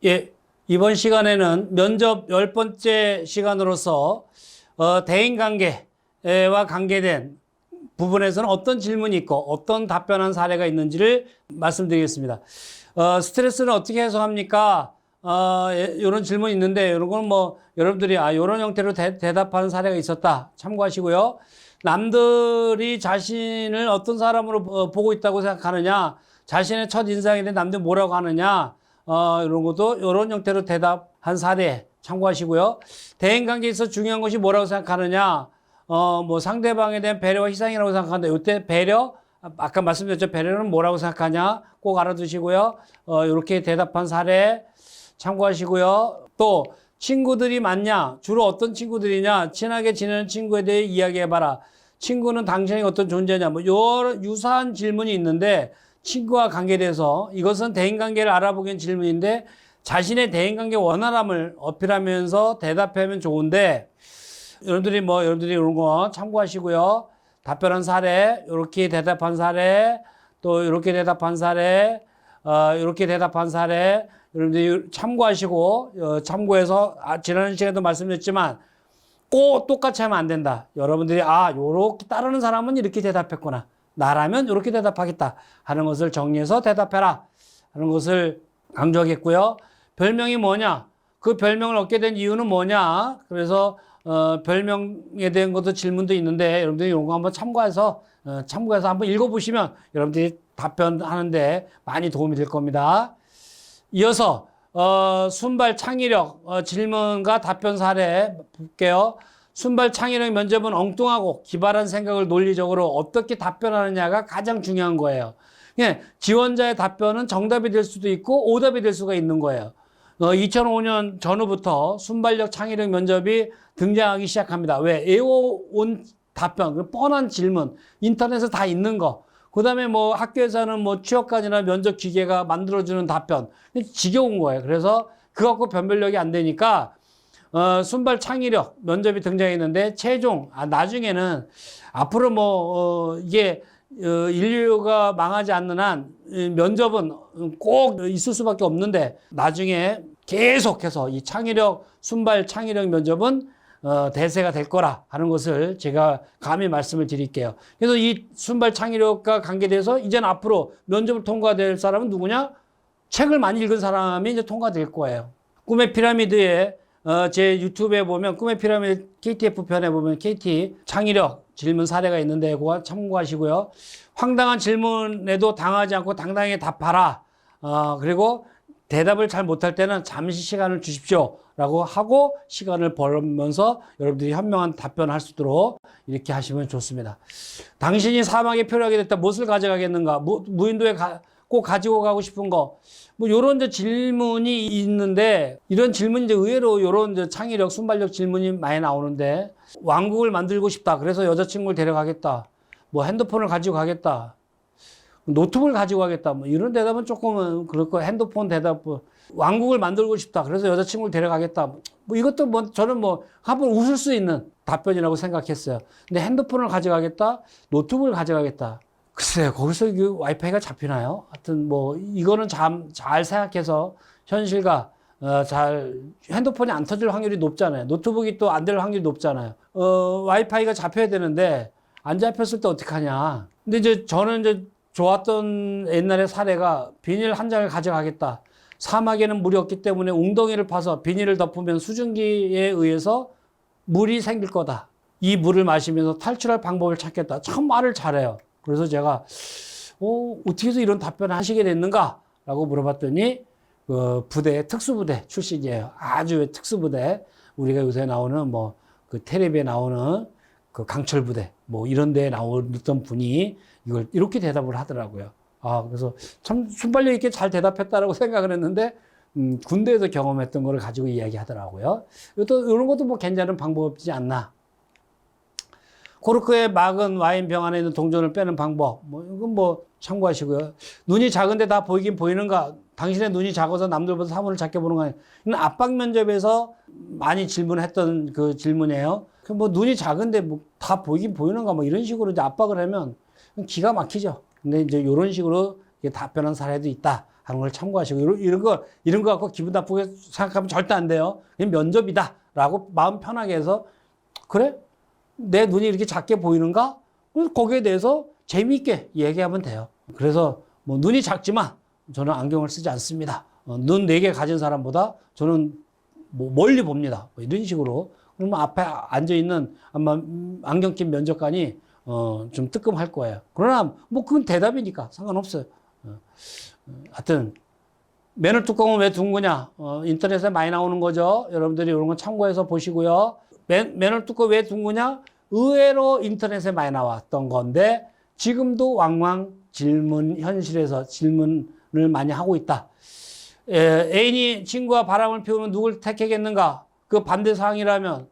예, 이번 시간에는 면접 10번째 시간으로서 대인관계와 관계된 부분에서는 어떤 질문이 있고 어떤 답변한 사례가 있는지를 말씀드리겠습니다. 스트레스는 어떻게 해소합니까? 이런 질문이 있는데 이런 건 뭐 여러분들이 이런 형태로 대답하는 사례가 있었다 참고하시고요. 남들이 자신을 어떤 사람으로 보고 있다고 생각하느냐, 자신의 첫 인상에 대해 남들이 뭐라고 하느냐, 이런 것도 이런 형태로 대답한 사례 참고하시고요. 대인관계에서 중요한 것이 뭐라고 생각하느냐, 뭐 상대방에 대한 배려와 희생이라고 생각한다. 이때 배려, 아까 말씀드렸죠. 배려는 뭐라고 생각하냐 꼭 알아두시고요. 이렇게 대답한 사례 참고하시고요. 또 친구들이 많냐, 주로 어떤 친구들이냐, 친하게 지내는 친구에 대해 이야기해봐라. 친구는 당신이 어떤 존재냐, 뭐 여러 유사한 질문이 있는데 친구와 관계돼서 이것은 대인관계를 알아보기엔 질문인데 자신의 대인관계 원활함을 어필하면서 대답하면 좋은데, 여러분들이 이런 거 참고하시고요. 답변한 사례, 이렇게 대답한 사례, 또 이렇게 대답한 사례, 이렇게 대답한 사례, 여러분들이 참고하시고, 참고해서, 지난 시간에도 말씀드렸지만, 꼭 똑같이 하면 안 된다. 여러분들이, 요렇게 따르는 사람은 이렇게 대답했구나. 나라면 이렇게 대답하겠다. 하는 것을 정리해서 대답해라. 하는 것을 강조하겠고요. 별명이 뭐냐? 그 별명을 얻게 된 이유는 뭐냐? 그래서, 별명에 대한 것도 질문도 있는데, 여러분들이 이런 거 한번 참고해서 한번 읽어보시면 여러분들이 답변하는데 많이 도움이 될 겁니다. 이어서, 순발 창의력, 질문과 답변 사례 볼게요. 순발 창의력 면접은 엉뚱하고 기발한 생각을 논리적으로 어떻게 답변하느냐가 가장 중요한 거예요. 지원자의 답변은 정답이 될 수도 있고 오답이 될 수가 있는 거예요. 2005년 전후부터 순발력 창의력 면접이 등장하기 시작합니다. 왜? 애워온 답변, 뻔한 질문, 인터넷에 다 있는 거. 그 다음에 뭐 학교에서는 뭐 취업관이나 면접 기계가 만들어주는 답변. 지겨운 거예요. 그래서 그거 갖고 변별력이 안 되니까, 순발 창의력 면접이 등장했는데, 나중에는 앞으로 이게, 인류가 망하지 않는 한 면접은 꼭 있을 수밖에 없는데, 나중에 계속해서 이 순발 창의력 면접은 대세가 될 거라 하는 것을 제가 감히 말씀을 드릴게요. 그래서 이 순발 창의력과 관계돼서 이제는 앞으로 면접을 통과될 사람은 누구냐? 책을 많이 읽은 사람이 이제 통과될 거예요. 꿈의 피라미드에 제 유튜브에 보면 꿈의 피라미드 KTF 편에 보면 KT 창의력 질문 사례가 있는데 그거 참고하시고요. 황당한 질문에도 당하지 않고 당당하게 답하라. 그리고 대답을 잘 못할 때는 잠시 시간을 주십시오. 라고 하고 시간을 벌면서 여러분들이 현명한 답변을 할 수 있도록 이렇게 하시면 좋습니다. 당신이 사막에 표류하게 됐다. 무엇을 가져가겠는가? 무인도에 꼭 가지고 가고 싶은 거. 요런 질문이 있는데, 이런 질문이 의외로 요런 창의력, 순발력 질문이 많이 나오는데, 왕국을 만들고 싶다. 그래서 여자친구를 데려가겠다. 핸드폰을 가지고 가겠다. 노트북을 가지고 가겠다. 이런 대답은 조금은 그렇고, 핸드폰 대답, 왕국을 만들고 싶다. 그래서 여자친구를 데려가겠다. 이것도 저는 한번 웃을 수 있는 답변이라고 생각했어요. 근데 핸드폰을 가져가겠다. 노트북을 가져가겠다. 글쎄요, 거기서 와이파이가 잡히나요? 하여튼 이거는 잘 생각해서 현실과, 핸드폰이 안 터질 확률이 높잖아요. 노트북이 또 안 될 확률이 높잖아요. 와이파이가 잡혀야 되는데, 안 잡혔을 때 어떡하냐. 근데 저는 좋았던 옛날의 사례가 비닐 한 장을 가져가겠다. 사막에는 물이 없기 때문에 웅덩이를 파서 비닐을 덮으면 수증기에 의해서 물이 생길 거다. 이 물을 마시면서 탈출할 방법을 찾겠다. 참 말을 잘해요. 그래서 제가 어떻게 해서 이런 답변을 하시게 됐는가? 라고 물어봤더니 특수부대 출신이에요. 아주 특수부대. 우리가 요새 나오는 텔레비에 나오는 강철부대 이런 데에 나오던 분이 이걸 이렇게 대답을 하더라고요. 그래서 참 순발력 있게 잘 대답했다라고 생각을 했는데, 군대에서 경험했던 걸 가지고 이야기하더라고요. 또 이런 것도 괜찮은 방법이지 않나. 코르크의 막은 와인 병 안에 있는 동전을 빼는 방법. 이건 참고하시고요. 눈이 작은데 다 보이긴 보이는가? 당신의 눈이 작아서 남들보다 사물을 작게 보는 거 아니에요? 이건 압박 면접에서 많이 질문했던 그 질문이에요. 눈이 작은데 다 보이긴 보이는가? 이런 식으로 이제 압박을 하면 기가 막히죠. 근데 이제 이런 식으로 답변한 사례도 있다 하는 걸 참고하시고, 이런 거 갖고 기분 나쁘게 생각하면 절대 안 돼요. 그냥 면접이다 라고 마음 편하게 해서, 그래? 내 눈이 이렇게 작게 보이는가? 거기에 대해서 재미있게 얘기하면 돼요. 그래서 뭐 눈이 작지만 저는 안경을 쓰지 않습니다. 눈 4개 가진 사람보다 저는 뭐 멀리 봅니다. 뭐 이런 식으로. 그러면 앞에 앉아있는 아마 안경 낀 면접관이 좀 뜨끔할 거예요. 그러나 뭐 그건 대답이니까 상관없어요. 하여튼 맨홀 뚜껑은 왜 둥그냐? 인터넷에 많이 나오는 거죠. 여러분들이 이런 거 참고해서 보시고요. 맨홀 뚜껑 왜 둥그냐? 의외로 인터넷에 많이 나왔던 건데 지금도 왕왕 현실에서 질문을 많이 하고 있다. 애인이 친구와 바람을 피우면 누굴 택하겠는가? 그 반대 사항이라면,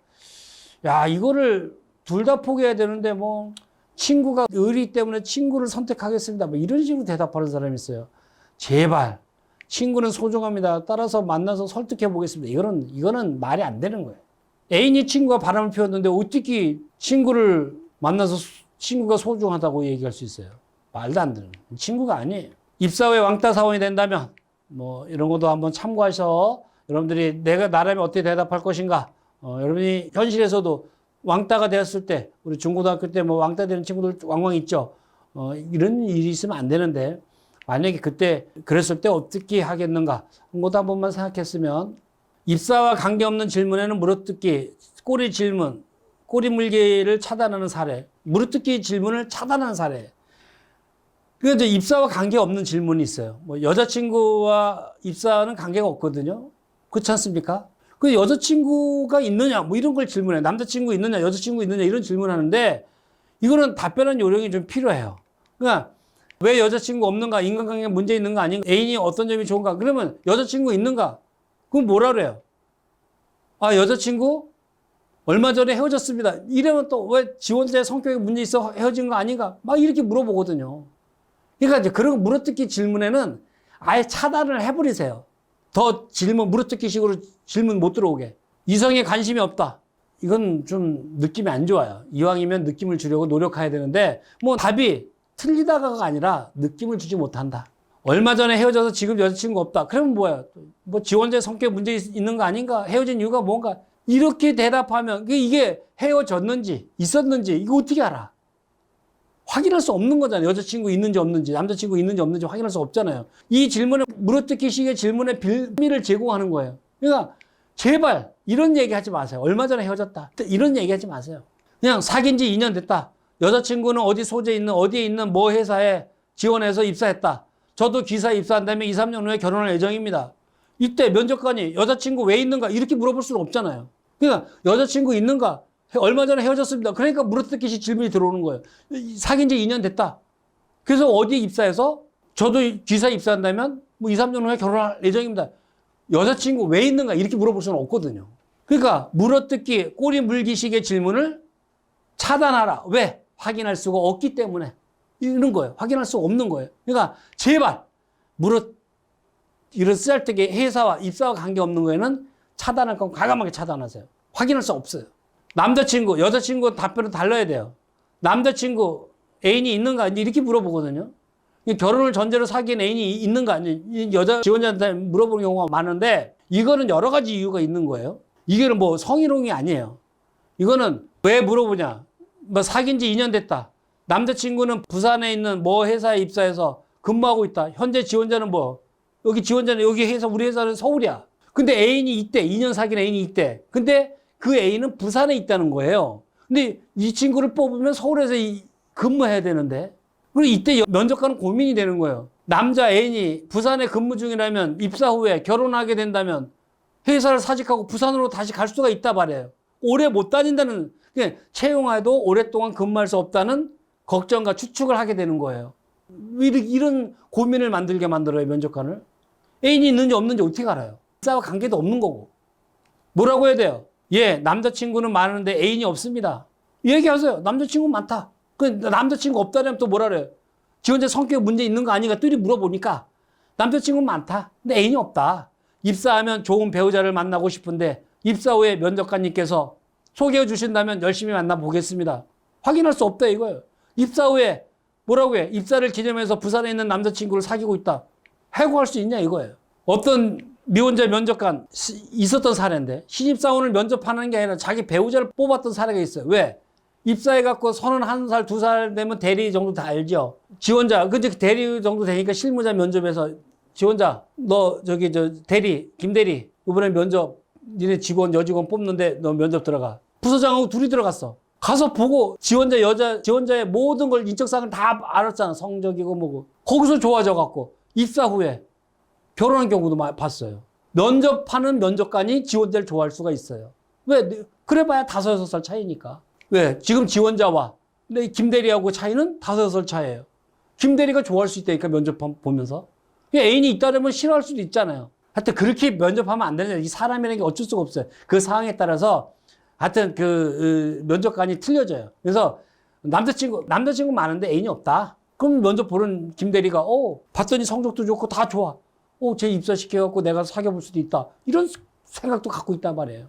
야, 이거를 둘 다 포기해야 되는데, 뭐, 친구가 의리 때문에 친구를 선택하겠습니다. 뭐, 이런 식으로 대답하는 사람이 있어요. 제발, 친구는 소중합니다. 따라서 만나서 설득해 보겠습니다. 이거는 말이 안 되는 거예요. 애인이 친구와 바람을 피웠는데, 어떻게 친구를 만나서 친구가 소중하다고 얘기할 수 있어요? 말도 안 되는 거예요. 친구가 아니에요. 입사 후에 왕따 사원이 된다면, 뭐, 이런 것도 한번 참고하셔서, 여러분들이 내가 나라면 어떻게 대답할 것인가. 여러분이 현실에서도 왕따가 되었을 때, 우리 중고등학교 때 뭐 왕따 되는 친구들 왕왕 있죠. 이런 일이 있으면 안 되는데, 만약에 그때 그랬을 때 어떻게 하겠는가. 그런 것도 한 번만 생각했으면, 입사와 관계없는 질문에는 물어뜯기, 꼬리 질문, 꼬리 물기를 차단하는 사례, 물어뜯기 질문을 차단하는 사례. 그런데 입사와 관계없는 질문이 있어요. 뭐 여자친구와 입사는 관계가 없거든요. 그렇지 않습니까? 그 여자친구가 있느냐, 뭐 이런 걸 질문해. 남자친구 있느냐, 여자친구 있느냐, 이런 질문하는데, 이거는 답변한 요령이 좀 필요해요. 그러니까, 왜 여자친구 없는가? 인간관계에 문제 있는 거 아닌가? 애인이 어떤 점이 좋은가? 그러면 여자친구 있는가? 그럼 뭐라 그래요? 아, 여자친구? 얼마 전에 헤어졌습니다. 이러면 또 왜 지원자의 성격에 문제 있어 헤어진 거 아닌가? 막 이렇게 물어보거든요. 그러니까 이제 그런 물어뜯기 질문에는 아예 차단을 해버리세요. 더 물어뜯기 식으로 질문 못 들어오게. 이성에 관심이 없다. 이건 좀 느낌이 안 좋아요. 이왕이면 느낌을 주려고 노력해야 되는데, 뭐 답이 틀리다가가 아니라 느낌을 주지 못한다. 얼마 전에 헤어져서 지금 여자친구 없다. 그러면 뭐야? 뭐 지원자의 성격에 문제 있는 거 아닌가? 헤어진 이유가 뭔가? 이렇게 대답하면 이게 헤어졌는지 있었는지 이거 어떻게 알아? 확인할 수 없는 거잖아요. 여자친구 있는지 없는지, 남자친구 있는지 없는지 확인할 수 없잖아요. 이 질문에 물어뜯기식의 질문에 빌미를 제공하는 거예요. 그러니까 제발 이런 얘기 하지 마세요. 얼마 전에 헤어졌다. 이런 얘기 하지 마세요. 그냥 사귄 지 2년 됐다. 여자친구는 어디에 있는 뭐 회사에 지원해서 입사했다. 저도 기사에 입사한다면 2, 3년 후에 결혼할 예정입니다. 이때 면접관이 여자친구 왜 있는가 이렇게 물어볼 수는 없잖아요. 그러니까 여자친구 있는가? 얼마 전에 헤어졌습니다. 그러니까 물어뜯기식 질문이 들어오는 거예요. 사귄 지 2년 됐다. 그래서 어디에 입사해서 저도 기사에 입사한다면 뭐 2, 3년 후에 결혼할 예정입니다. 여자친구 왜 있는가 이렇게 물어볼 수는 없거든요. 그러니까 물어뜯기 꼬리 물기식의 질문을 차단하라. 왜? 확인할 수가 없기 때문에 이런 거예요. 확인할 수 없는 거예요. 그러니까 제발 이런 쓰잘데기 회사와 입사와 관계없는 거에는 차단할 건 과감하게 차단하세요. 확인할 수 없어요. 남자친구, 여자친구 답변은 달라야 돼요. 남자친구, 애인이 있는가? 이렇게 물어보거든요. 결혼을 전제로 사귄 애인이 있는가? 여자 지원자한테 물어보는 경우가 많은데, 이거는 여러 가지 이유가 있는 거예요. 이게는 뭐 성희롱이 아니에요. 이거는 왜 물어보냐? 뭐 사귄 지 2년 됐다. 남자친구는 부산에 있는 뭐 회사에 입사해서 근무하고 있다. 현재 지원자는 여기 회사, 우리 회사는 서울이야. 근데 애인이 있대. 2년 사귄 애인이 있대. 근데 그 애인은 부산에 있다는 거예요. 근데 이 친구를 뽑으면 서울에서 근무해야 되는데. 그리고 이때 면접관은 고민이 되는 거예요. 남자 애인이 부산에 근무 중이라면 입사 후에 결혼하게 된다면 회사를 사직하고 부산으로 다시 갈 수가 있다 말이에요. 오래 못 다닌다는, 채용해도 오랫동안 근무할 수 없다는 걱정과 추측을 하게 되는 거예요. 이런 고민을 만들게 만들어요, 면접관을. 애인이 있는지 없는지 어떻게 알아요? 입사와 관계도 없는 거고. 뭐라고 해야 돼요? 예, 남자친구는 많은데 애인이 없습니다. 얘기하세요. 남자친구 많다. 그 남자친구 없다면 또 뭐라 그래요? 지원자 성격에 문제 있는 거 아닌가? 뚜리 물어보니까 남자친구 많다. 근데 애인이 없다. 입사하면 좋은 배우자를 만나고 싶은데 입사 후에 면접관님께서 소개해 주신다면 열심히 만나보겠습니다. 확인할 수 없다 이거예요. 입사 후에 뭐라고 해? 입사를 기념해서 부산에 있는 남자친구를 사귀고 있다. 해고할 수 있냐 이거예요. 어떤 미혼자 면접관 있었던 사례인데 신입사원을 면접하는 게 아니라 자기 배우자를 뽑았던 사례가 있어요. 왜? 입사해갖고 31살, 2살 되면 대리 정도 다 알죠. 지원자, 근데 대리 정도 되니까 실무자 면접에서 지원자, 너 저기 대리, 김대리 이번에 면접 니네 직원, 여직원 뽑는데 너 면접 들어가. 부서장하고 둘이 들어갔어. 가서 보고 지원자의 모든 걸 인적사항을 다 알았잖아. 성적이고 뭐고. 거기서 좋아져갖고 입사 후에 결혼한 경우도 많이 봤어요. 면접하는 면접관이 지원자를 좋아할 수가 있어요. 왜? 그래봐야 5, 6살 차이니까. 왜? 지금 지원자와 근데 김대리하고 차이는 5, 6살 차이예요. 김대리가 좋아할 수 있다니까 면접 보면서. 애인이 있다면 싫어할 수도 있잖아요. 하여튼 그렇게 면접하면 안 되는 이 사람이라는 게 어쩔 수가 없어요. 그 상황에 따라서 하여튼 면접관이 틀려져요. 그래서 남자친구 많은데 애인이 없다. 그럼 면접 보는 김대리가 봤더니 성적도 좋고 다 좋아. 쟤 입사시켜갖고 내가 사귀어볼 수도 있다. 이런 생각도 갖고 있단 말이에요.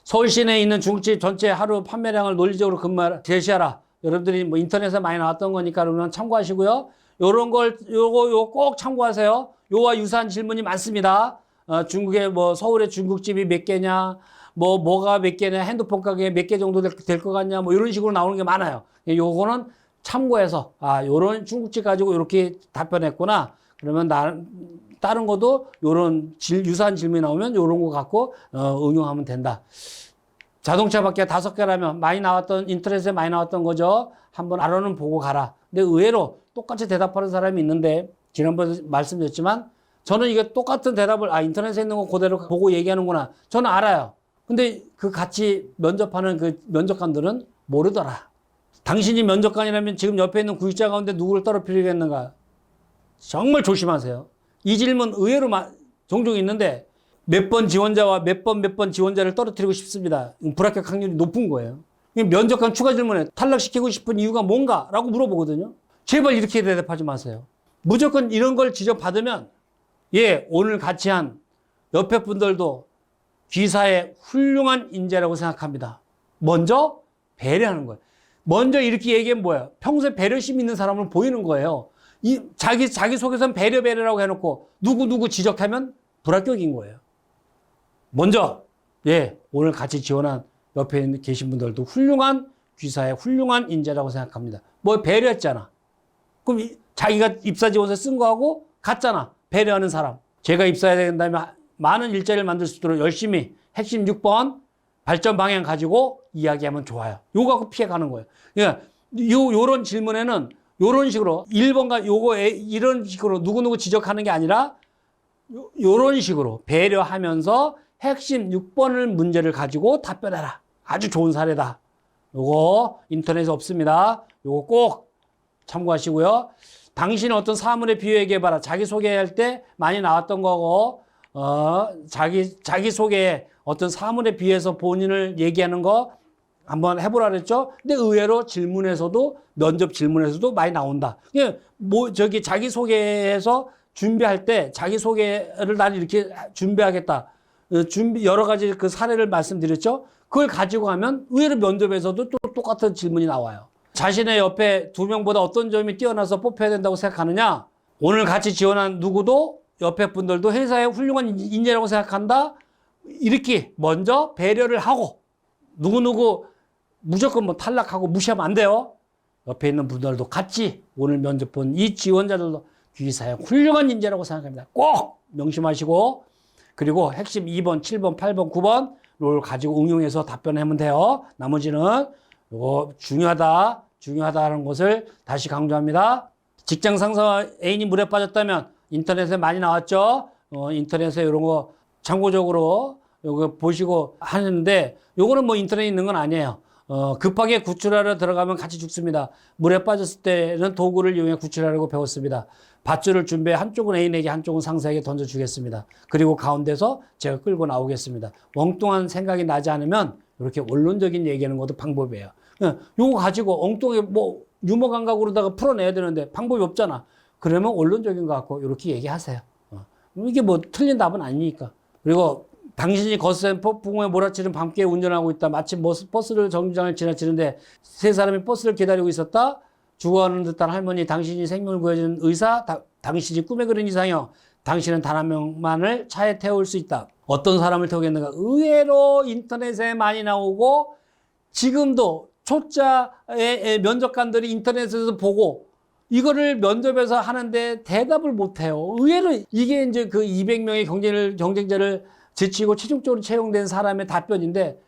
서울 시내에 있는 중국집 전체 하루 판매량을 논리적으로 제시하라. 여러분들이 뭐 인터넷에 많이 나왔던 거니까 그러면 참고하시고요. 요거 꼭 참고하세요. 요와 유사한 질문이 많습니다. 중국에 뭐 서울에 중국집이 몇 개냐, 뭐가 몇 개냐, 핸드폰 가게 몇 개 정도 될 것 같냐, 뭐 이런 식으로 나오는 게 많아요. 요거는 참고해서 요런 중국집 가지고 이렇게 답변했구나. 그러면 다른 것도 요런 유사한 질문이 나오면 요런 거 갖고 응용하면 된다. 자동차 바퀴가 5개라면 많이 나왔던 인터넷에 많이 나왔던 거죠. 한번 알아는 보고 가라. 근데 의외로 똑같이 대답하는 사람이 있는데 지난번에 말씀드렸지만 저는 이게 똑같은 대답을 인터넷에 있는 거 그대로 보고 얘기하는구나. 저는 알아요. 근데 그 같이 면접하는 그 면접관들은 모르더라. 당신이 면접관이라면 지금 옆에 있는 구직자 가운데 누구를 떨어뜨리겠는가? 정말 조심하세요. 이 질문 의외로 종종 있는데 몇 번 지원자와 몇 번 지원자를 떨어뜨리고 싶습니다. 불합격 확률이 높은 거예요. 면접관 추가 질문에 탈락시키고 싶은 이유가 뭔가? 라고 물어보거든요. 제발 이렇게 대답하지 마세요. 무조건 이런 걸 지적받으면 오늘 같이 한 옆에 분들도 귀사의 훌륭한 인재라고 생각합니다. 먼저 배려하는 거예요. 먼저 이렇게 얘기하면 뭐예요? 평소에 배려심 있는 사람을 보이는 거예요. 자기 속에서는 배려라고 해놓고 누구 지적하면 불합격인 거예요. 먼저 오늘 같이 지원한 옆에 계신 분들도 훌륭한 귀사의 훌륭한 인재라고 생각합니다. 뭐 배려했잖아. 그럼 자기가 입사 지원서 쓴 거하고 같잖아. 배려하는 사람. 제가 입사해야 된다면 많은 일자리를 만들 수 있도록 열심히 핵심 6번 발전 방향 가지고 이야기하면 좋아요. 요거 갖고 피해가는 거예요. 그러니까 요런 질문에는 요런 식으로 1번과 이런 식으로 누구누구 지적하는 게 아니라 요런 식으로 배려하면서 핵심 6번을 문제를 가지고 답변해라. 아주 좋은 사례다. 요거 인터넷에 없습니다. 요거 꼭 참고하시고요. 당신은 어떤 사물에 비유해봐라. 자기소개할 때 많이 나왔던 거고 자기소개에 어떤 사물에 비해서 본인을 얘기하는 거 한번 해보라 그랬죠. 근데 의외로 면접 질문에서도 많이 나온다. 자기소개해서 준비할 때 자기소개를 난 이렇게 준비하겠다. 여러 가지 그 사례를 말씀드렸죠. 그걸 가지고 가면 의외로 면접에서도 또 똑같은 질문이 나와요. 자신의 옆에 2명보다 어떤 점이 뛰어나서 뽑혀야 된다고 생각하느냐? 오늘 같이 지원한 누구도 옆에 분들도 회사의 훌륭한 인재라고 생각한다. 이렇게 먼저 배려를 하고 누구누구 무조건 뭐 탈락하고 무시하면 안 돼요. 옆에 있는 분들도 같이 오늘 면접 본 이 지원자들도 귀사의 훌륭한 인재라고 생각합니다. 꼭 명심하시고 그리고 핵심 2번, 7번, 8번, 9번을 가지고 응용해서 답변하면 돼요. 나머지는 이거 중요하다는 것을 다시 강조합니다. 직장 상사와 애인이 물에 빠졌다면 인터넷에 많이 나왔죠. 인터넷에 이런 거 참고적으로 요거 보시고 하는데 요거는 뭐 인터넷에 있는 건 아니에요. 급하게 구출하러 들어가면 같이 죽습니다. 물에 빠졌을 때는 도구를 이용해 구출하려고 배웠습니다. 밧줄을 준비해 한쪽은 애인에게 한쪽은 상사에게 던져주겠습니다. 그리고 가운데서 제가 끌고 나오겠습니다. 엉뚱한 생각이 나지 않으면 이렇게 원론적인 얘기하는 것도 방법이에요. 요거 가지고 엉뚱하게 뭐 유머 감각으로다가 풀어내야 되는데 방법이 없잖아. 그러면 원론적인 거 갖고 이렇게 얘기하세요. 이게 뭐 틀린 답은 아니니까. 그리고 당신이 거센 폭풍에 몰아치는 밤길에 운전하고 있다. 마침 버스를 정류장을 지나치는데 세 사람이 버스를 기다리고 있었다. 죽어가는 듯한 할머니, 당신이 생명을 구해주는 의사, 당신이 꿈에 그린 이상형, 당신은 단 한 명만을 차에 태울 수 있다. 어떤 사람을 태우겠는가? 의외로 인터넷에 많이 나오고 지금도 초짜의 면접관들이 인터넷에서 보고 이거를 면접에서 하는데 대답을 못해요. 의외로 이게 이제 그 200명의 경쟁자를 제치고 최종적으로 채용된 사람의 답변인데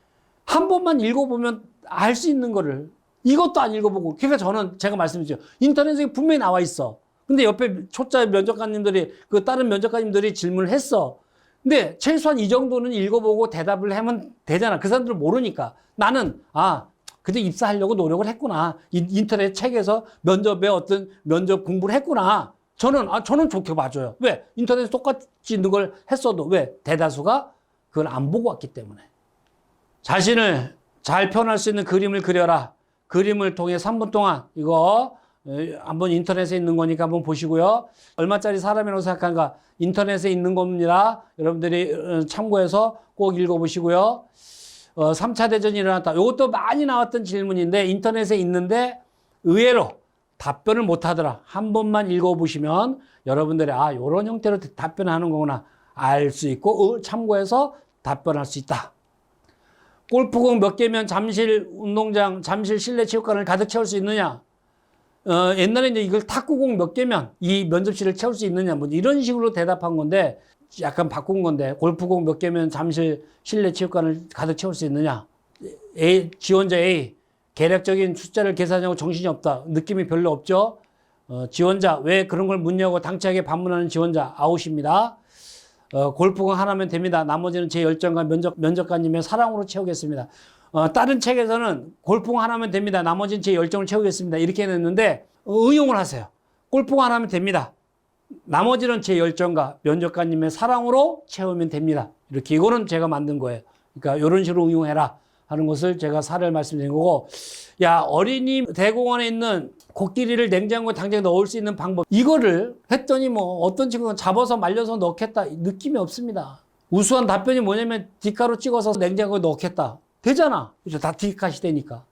한 번만 읽어보면 알 수 있는 거를 이것도 안 읽어보고. 그러니까 제가 말씀드렸죠. 인터넷에 분명히 나와 있어. 근데 옆에 초짜 면접관님들이 그 다른 면접관님들이 질문을 했어. 근데 최소한 이 정도는 읽어보고 대답을 하면 되잖아. 그 사람들은 모르니까. 나는 그때 입사하려고 노력을 했구나. 인터넷 책에서 면접에 어떤 면접 공부를 했구나. 저는 좋게 봐줘요. 왜? 인터넷에 똑같이 있는 걸 했어도 왜? 대다수가 그걸 안 보고 왔기 때문에. 자신을 잘 표현할 수 있는 그림을 그려라. 그림을 통해 3분 동안 이거 한번 인터넷에 있는 거니까 한번 보시고요. 얼마짜리 사람이라고 생각하는가? 인터넷에 있는 겁니다. 여러분들이 참고해서 꼭 읽어보시고요. 3차 대전이 일어났다. 이것도 많이 나왔던 질문인데 인터넷에 있는데 의외로 답변을 못 하더라. 한 번만 읽어보시면 여러분들이 이런 형태로 답변하는 거구나 알 수 있고 참고해서 답변할 수 있다. 골프공 몇 개면 잠실 운동장, 잠실 실내 체육관을 가득 채울 수 있느냐? 옛날에 이제 이걸 탁구공 몇 개면 이 면접실을 채울 수 있느냐? 뭐 이런 식으로 대답한 건데 약간 바꾼 건데 골프공 몇 개면 잠실 실내 체육관을 가득 채울 수 있느냐? 지원자 A 계략적인 숫자를 계산하고 정신이 없다. 느낌이 별로 없죠? 지원자 왜 그런 걸 묻냐고 당차게 반문하는 지원자 아웃입니다. 골프공 하나면 됩니다. 나머지는 제 열정과 면접관님의 사랑으로 채우겠습니다. 다른 책에서는 골프공 하나면 됩니다. 나머지는 제 열정을 채우겠습니다. 이렇게 해놨는데 응용을 하세요. 골프공 하나면 됩니다. 나머지는 제 열정과 면접관님의 사랑으로 채우면 됩니다. 이렇게 이거는 제가 만든 거예요. 그러니까 이런 식으로 응용해라 하는 것을 제가 사례를 말씀드린 거고, 야 어린이 대공원에 있는 코끼리를 냉장고에 당장 넣을 수 있는 방법 이거를 했더니 뭐 어떤 친구는 잡아서 말려서 넣겠다 느낌이 없습니다. 우수한 답변이 뭐냐면 디카로 찍어서 냉장고에 넣겠다 되잖아. 그렇죠? 다 디카시 되니까.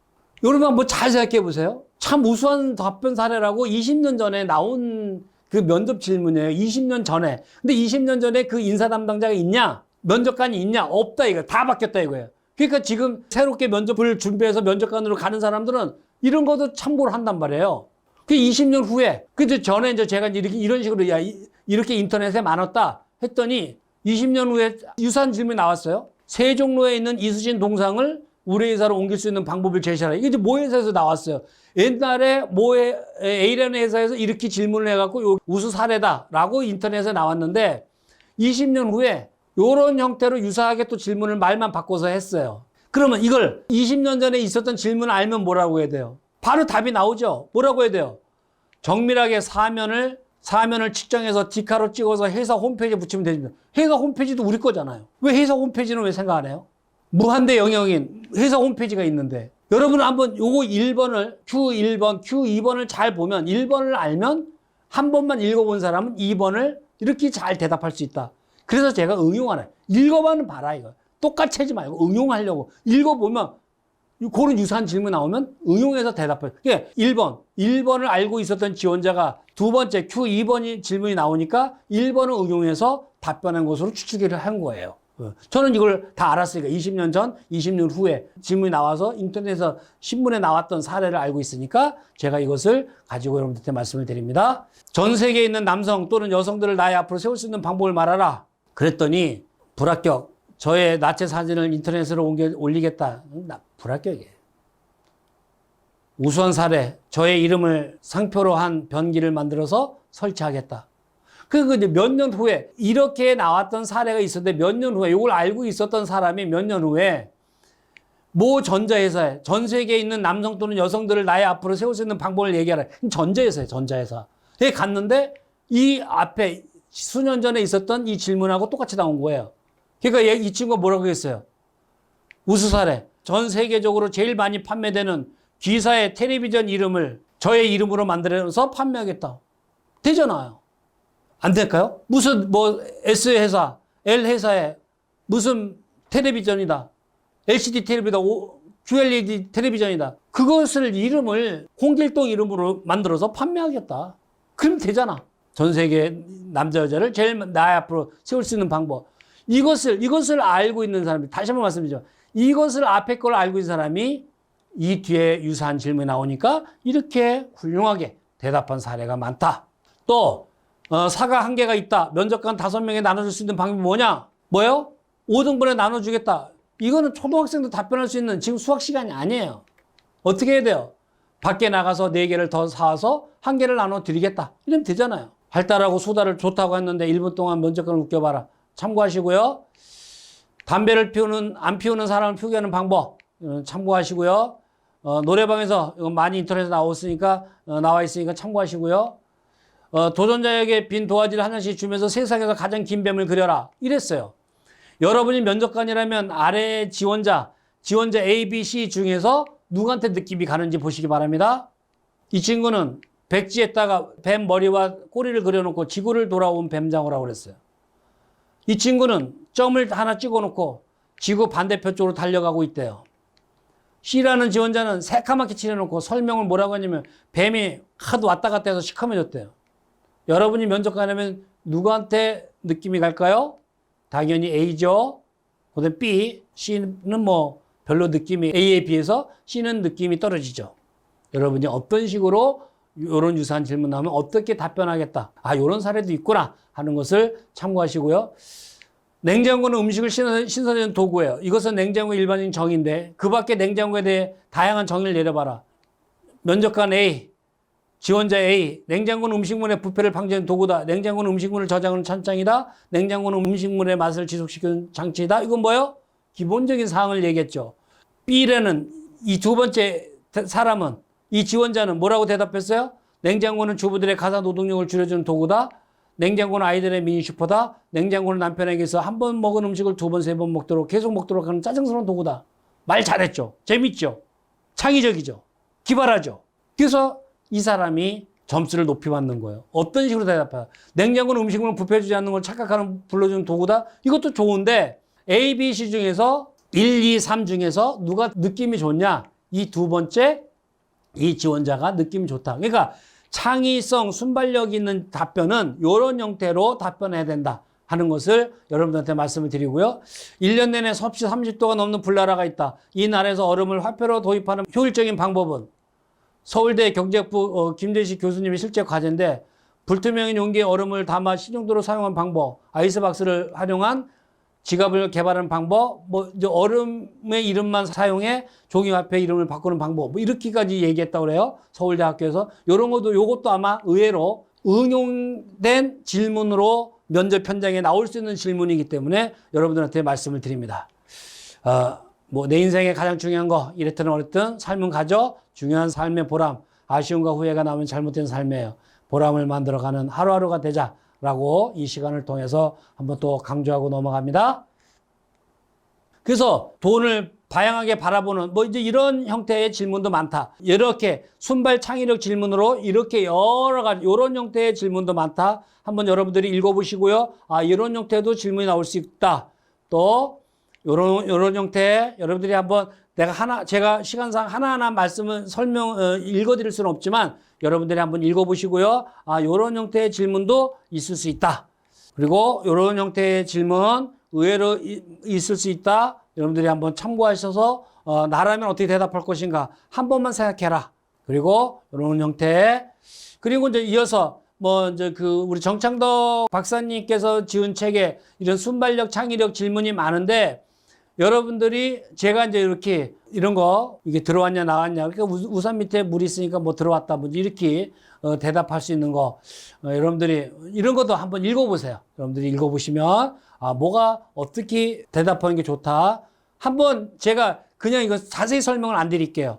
여러분 한번 잘 생각해 보세요. 참 우수한 답변 사례라고 20년 전에 나온 그 면접 질문이에요. 20년 전에. 근데 20년 전에 그 인사 담당자가 있냐? 면접관이 있냐? 없다 이거. 다 바뀌었다 이거예요. 그러니까 지금 새롭게 면접을 준비해서 면접관으로 가는 사람들은 이런 것도 참고를 한단 말이에요. 그 20년 후에, 근데 전에 이제 제가 이런 식으로 이렇게 인터넷에 많았다 했더니 20년 후에 유사한 질문이 나왔어요. 세종로에 있는 이수진 동상을 우리 회사로 옮길 수 있는 방법을 제시하라. 이게 이제 모 회사에서 나왔어요. 옛날에 A라는 회사에서 이렇게 질문을 해갖고 우수 사례다라고 인터넷에 나왔는데 20년 후에 이런 형태로 유사하게 또 질문을 말만 바꿔서 했어요. 그러면 이걸 20년 전에 있었던 질문을 알면 뭐라고 해야 돼요? 바로 답이 나오죠. 뭐라고 해야 돼요? 정밀하게 사면을 측정해서 디카로 찍어서 회사 홈페이지에 붙이면 됩니다. 회사 홈페이지도 우리 거잖아요. 왜 회사 홈페이지는 왜 생각 안 해요? 무한대 영역인 회사 홈페이지가 있는데 여러분 한번 요거 1번을 Q1번, Q2번을 잘 보면 1번을 알면 한 번만 읽어본 사람은 2번을 이렇게 잘 대답할 수 있다. 그래서 제가 응용하네. 읽어봐는 봐라 이거. 똑같이 하지 말고 응용하려고. 읽어보면 그런 유사한 질문 나오면 응용해서 대답해요. 그러니까 1번을 알고 있었던 지원자가 두 번째 Q2번이 질문이 나오니까 1번을 응용해서 답변한 것으로 추측을 한 거예요. 저는 이걸 다 알았으니까 20년 전, 20년 후에 질문이 나와서 인터넷에서 신문에 나왔던 사례를 알고 있으니까 제가 이것을 가지고 여러분들한테 말씀을 드립니다. 전 세계에 있는 남성 또는 여성들을 나의 앞으로 세울 수 있는 방법을 말하라. 그랬더니 불합격. 저의 나체 사진을 인터넷으로 올리겠다. 불합격이에요. 우수한 사례. 저의 이름을 상표로 한 변기를 만들어서 설치하겠다. 그 이제 몇 년 후에 이렇게 나왔던 사례가 있었는데 몇 년 후에 이걸 알고 있었던 사람이 몇 년 후에 모 전자회사에 전 세계에 있는 남성 또는 여성들을 나의 앞으로 세울 수 있는 방법을 얘기하라. 전자회사예요. 전자회사에 갔는데 이 앞에 수년 전에 있었던 이 질문하고 똑같이 나온 거예요. 그러니까 이 친구가 뭐라고 했어요? 우수 사례. 전 세계적으로 제일 많이 판매되는 G사의 텔레비전 이름을 저의 이름으로 만들어서 판매하겠다. 되잖아요. 안 될까요? 무슨 S회사, L회사에 무슨 텔레비전이다. LCD 텔레비전이다. QLED 텔레비전이다. 그것을 이름을 홍길동 이름으로 만들어서 판매하겠다. 그럼 되잖아. 전 세계 남자 여자를 제일 나의 앞으로 세울 수 있는 방법. 이것을 알고 있는 사람이, 다시 한번 말씀드리죠. 이것을 앞에 걸 알고 있는 사람이 이 뒤에 유사한 질문이 나오니까 이렇게 훌륭하게 대답한 사례가 많다. 또 사과 1개가 있다. 면접관 5명에 나눠줄 수 있는 방법이 뭐냐? 뭐요? 5등분에 나눠주겠다. 이거는 초등학생도 답변할 수 있는 지금 수학 시간이 아니에요. 어떻게 해야 돼요? 밖에 나가서 4개를 더 사와서 1개를 나눠드리겠다. 이러면 되잖아요. 발달하고 수다를 좋다고 했는데 1분 동안 면접관을 웃겨봐라. 참고하시고요. 담배를 안 피우는 사람을 피우게 하는 방법 참고하시고요. 노래방에서 이거 많이 인터넷에 나와 있으니까 참고하시고요. 도전자에게 빈 도화지를 하나씩 주면서 세상에서 가장 긴 뱀을 그려라. 이랬어요. 여러분이 면접관이라면 아래 지원자 A, B, C 중에서 누구한테 느낌이 가는지 보시기 바랍니다. 이 친구는 백지에다가 뱀 머리와 꼬리를 그려놓고 지구를 돌아온 뱀장어라고 그랬어요. 이 친구는 점을 하나 찍어놓고 지구 반대편 쪽으로 달려가고 있대요. C라는 지원자는 새까맣게 칠해놓고 설명을 뭐라고 하냐면 뱀이 하도 왔다 갔다 해서 시커매졌대요. 여러분이 면접관이면 누구한테 느낌이 갈까요? 당연히 A죠. 그다음 B, C는 뭐 별로 느낌이 A에 비해서 C는 느낌이 떨어지죠. 여러분이 어떤 식으로 이런 유사한 질문 나오면 어떻게 답변하겠다. 이런 사례도 있구나 하는 것을 참고하시고요. 냉장고는 음식을 신선해주는 도구예요. 이것은 냉장고의 일반적인 정의인데 그 밖에 냉장고에 대해 다양한 정의를 내려봐라. 면접관 A, 지원자 A, 냉장고는 음식물의 부패를 방지하는 도구다. 냉장고는 음식물을 저장하는 찬장이다. 냉장고는 음식물의 맛을 지속시키는 장치이다. 이건 뭐예요? 기본적인 사항을 얘기했죠. B라는 이 두 번째 사람은, 이 지원자는 뭐라고 대답했어요? 냉장고는 주부들의 가사 노동력을 줄여주는 도구다. 냉장고는 아이들의 미니 슈퍼다. 냉장고는 남편에게서 한 번 먹은 음식을 2번, 3번 먹도록 계속 먹도록 하는 짜증스러운 도구다. 말 잘했죠. 재밌죠. 창의적이죠. 기발하죠. 그래서 이 사람이 점수를 높이 받는 거예요. 어떤 식으로 대답해요? 냉장고는 음식물을 부패해주지 않는 걸 착각하는 불러주는 도구다. 이것도 좋은데 A, B, C 중에서 1, 2, 3 중에서 누가 느낌이 좋냐? 이 두 번째 이 지원자가 느낌이 좋다. 그러니까 창의성, 순발력 있는 답변은 이런 형태로 답변해야 된다 하는 것을 여러분들한테 말씀을 드리고요. 1년 내내 섭씨 30도가 넘는 불나라가 있다. 이 나라에서 얼음을 화폐로 도입하는 효율적인 방법은 서울대 경제학부 김재식 교수님의 실제 과제인데 불투명한 용기에 얼음을 담아 신용도로 사용한 방법, 아이스박스를 활용한 지갑을 개발하는 방법, 이제 얼음의 이름만 사용해 종이화폐 이름을 바꾸는 방법, 이렇게까지 얘기했다고 그래요. 서울대학교에서. 요것도 아마 의외로 응용된 질문으로 면접 현장에 나올 수 있는 질문이기 때문에 여러분들한테 말씀을 드립니다. 내 인생에 가장 중요한 거, 이랬든 어랬든 삶은 가져. 중요한 삶의 보람, 아쉬움과 후회가 나오면 잘못된 삶이에요. 보람을 만들어가는 하루하루가 되자라고 이 시간을 통해서 한번 또 강조하고 넘어갑니다. 그래서 돈을 다양하게 바라보는 이제 이런 형태의 질문도 많다. 이렇게 순발 창의력 질문으로 이렇게 여러 가지 이런 형태의 질문도 많다. 한번 여러분들이 읽어보시고요. 이런 형태도 질문이 나올 수 있다. 또 요런 형태 여러분들이 한번 제가 시간상 하나하나 말씀을 읽어드릴 수는 없지만 여러분들이 한번 읽어보시고요. 요런 형태의 질문도 있을 수 있다. 그리고 요런 형태의 질문 의외로 있을 수 있다. 여러분들이 한번 참고하셔서 나라면 어떻게 대답할 것인가 한 번만 생각해라. 그리고 요런 형태. 그리고 이제 이어서 우리 정창덕 박사님께서 지은 책에 이런 순발력, 창의력 질문이 많은데 여러분들이 제가 이제 이렇게 이런 거 이게 들어왔냐 나왔냐 그러니까 우산 밑에 물이 있으니까 들어왔다 이렇게 대답할 수 있는 거 여러분들이 이런 것도 한번 읽어보세요. 여러분들이 읽어보시면 뭐가 어떻게 대답하는 게 좋다. 한번 제가 그냥 이거 자세히 설명을 안 드릴게요.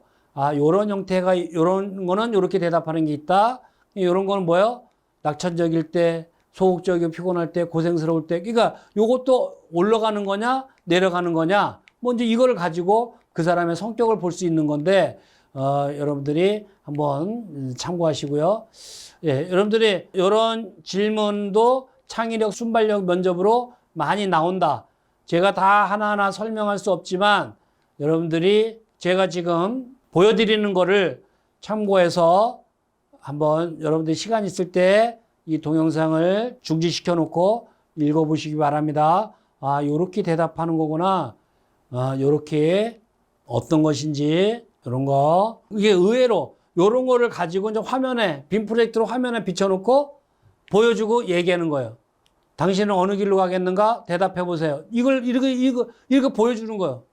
요런 형태가 요런 거는 요렇게 대답하는 게 있다. 요런 거는 뭐예요? 낙천적일 때, 소극적이고 피곤할 때, 고생스러울 때. 그러니까 요것도 올라가는 거냐, 내려가는 거냐. 이제 이거를 가지고 그 사람의 성격을 볼 수 있는 건데, 여러분들이 한번 참고하시고요. 예, 여러분들이 이런 질문도 창의력, 순발력 면접으로 많이 나온다. 제가 다 하나하나 설명할 수 없지만, 여러분들이 제가 지금 보여드리는 거를 참고해서 한번 여러분들이 시간 있을 때 이 동영상을 중지시켜 놓고 읽어보시기 바랍니다. 아, 요렇게 대답하는 거구나. 아, 요렇게 어떤 것인지, 이런 거. 이게 의외로 요런 거를 가지고 이제 화면에, 빔 프로젝트로 화면에 비춰놓고 보여주고 얘기하는 거예요. 당신은 어느 길로 가겠는가? 대답해 보세요. 이렇게 보여주는 거예요.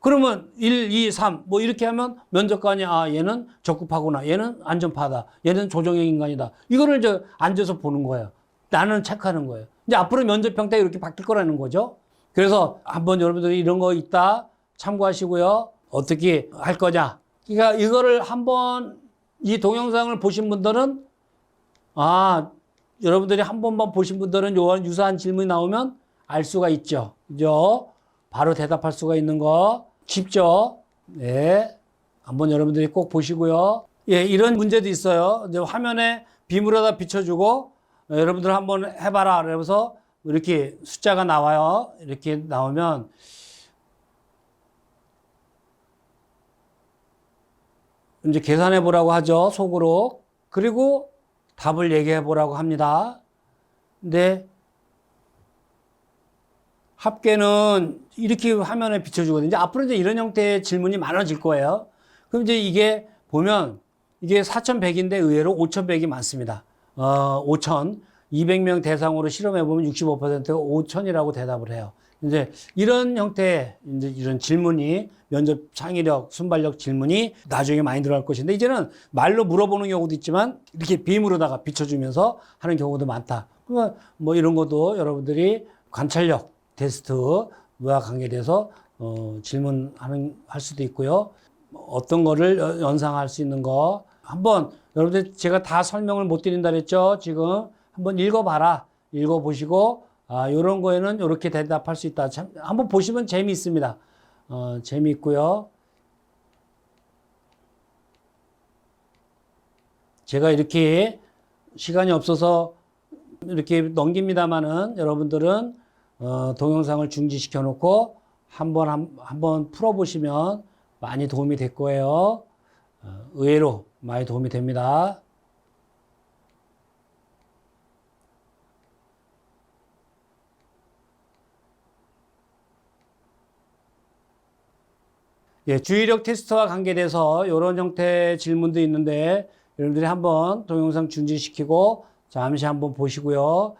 그러면 1, 2, 3, 뭐 이렇게 하면 면접관이, 아, 얘는 적급하구나. 얘는 안전파다. 얘는 조정형 인간이다. 이거를 이제 앉아서 보는 거예요. 나는 체크하는 거예요. 이제 앞으로 면접 평가가 이렇게 바뀔 거라는 거죠. 그래서 한번 여러분들이 이런 거 있다 참고하시고요. 어떻게 할 거냐. 그러니까 이거를 한번 이 동영상을 보신 분들은, 아, 여러분들이 한 번만 보신 분들은 요한 유사한 질문이 나오면 알 수가 있죠. 그죠? 바로 대답할 수가 있는 거 쉽죠? 네. 한번 여러분들이 꼭 보시고요. 예, 이런 문제도 있어요. 이제 화면에 빔으로다 비춰주고, 여러분들 한번 해봐라. 그래서 이렇게 숫자가 나와요. 이렇게 나오면, 이제 계산해 보라고 하죠. 속으로. 그리고 답을 얘기해 보라고 합니다. 근데 합계는 이렇게 화면에 비춰주거든요. 이제 앞으로 이제 이런 형태의 질문이 많아질 거예요. 그럼 이제 이게 보면 이게 4,100인데 의외로 5,100이 많습니다. 5,000. 200명 대상으로 실험해 보면 65%가 5,000이라고 대답을 해요. 이제 이런 형태의 이제 이런 질문이 면접 창의력, 순발력 질문이 나중에 많이 들어갈 것인데 이제는 말로 물어보는 경우도 있지만 이렇게 빔으로다가 비춰주면서 하는 경우도 많다. 그러면 뭐 이런 것도 여러분들이 관찰력 테스트와 관계돼서 할 수도 있고요. 어떤 거를 연상할 수 있는 거 한번 여러분들 제가 다 설명을 못 드린다 그랬죠. 지금 한번 읽어봐라. 읽어보시고 이런 거에는 이렇게 대답할 수 있다. 참, 한번 보시면 재미있습니다. 재미있고요. 제가 이렇게 시간이 없어서 이렇게 넘깁니다만은 여러분들은 동영상을 중지시켜 놓고 한번 풀어보시면 많이 도움이 될 거예요. 의외로 많이 도움이 됩니다. 예, 주의력 테스트와 관계돼서 이런 형태의 질문도 있는데 여러분들이 한번 동영상 중지시키고 잠시 한번 보시고요.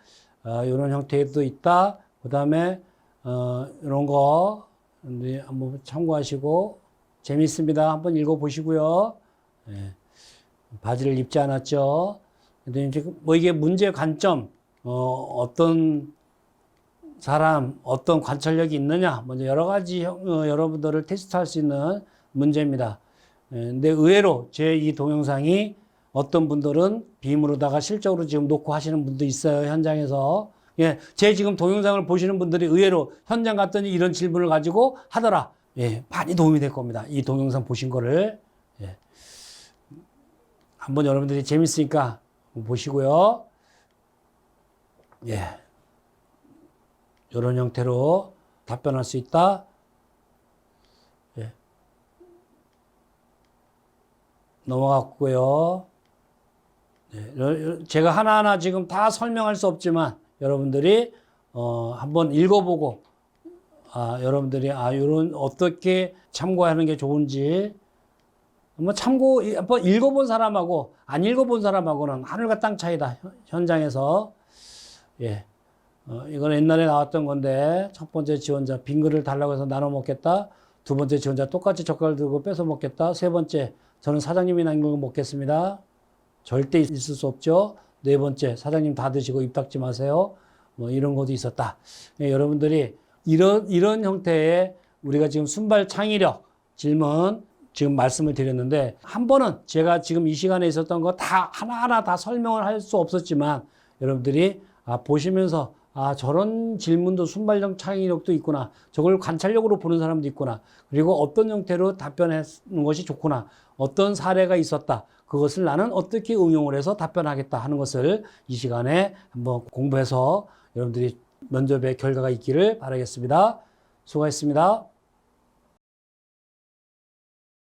이런 형태도 있다. 그 다음에 이런 거 한번 참고하시고 재밌습니다. 한번 읽어보시고요. 예, 바지를 입지 않았죠. 근데 이제 뭐 이게 문제 관점, 어떤 사람, 어떤 관찰력이 있느냐, 먼저 여러 가지 여러분들을 테스트할 수 있는 문제입니다. 예, 근데 의외로 제 이 동영상이 어떤 분들은 빔으로다가 실적으로 지금 놓고 하시는 분도 있어요, 현장에서. 예, 제 지금 동영상을 보시는 분들이 의외로 현장 갔더니 이런 질문을 가지고 하더라. 예, 많이 도움이 될 겁니다. 이 동영상 보신 거를. 예. 한번 여러분들이 재밌으니까 보시고요. 예. 이런 형태로 답변할 수 있다. 예. 넘어갔고요. 예. 제가 하나하나 지금 다 설명할 수 없지만 여러분들이 한번 읽어보고 여러분들이 이런 어떻게 참고하는 게 좋은지 한번 한번 읽어본 사람하고 안 읽어본 사람하고는 하늘과 땅 차이다. 현장에서. 예. 이건 옛날에 나왔던 건데 첫 번째 지원자 빈 그릇을 달라고 해서 나눠 먹겠다. 두 번째 지원자 똑같이 젓가락을 들고 뺏어 먹겠다. 세 번째 저는 사장님이 남긴 거 먹겠습니다. 절대 있을 수 없죠. 네 번째 사장님 다 드시고 입 닫지 마세요. 뭐 이런 것도 있었다. 예, 여러분들이 이런 형태의 우리가 지금 순발 창의력 질문 지금 말씀을 드렸는데 한 번은 제가 지금 이 시간에 있었던 거 다 하나하나 다 설명을 할 수 없었지만 여러분들이 보시면서 저런 질문도 순발력 창의력도 있구나. 저걸 관찰력으로 보는 사람도 있구나. 그리고 어떤 형태로 답변하는 것이 좋구나. 어떤 사례가 있었다. 그것을 나는 어떻게 응용을 해서 답변하겠다 하는 것을 이 시간에 한번 공부해서 여러분들이 면접의 결과가 있기를 바라겠습니다. 수고하셨습니다.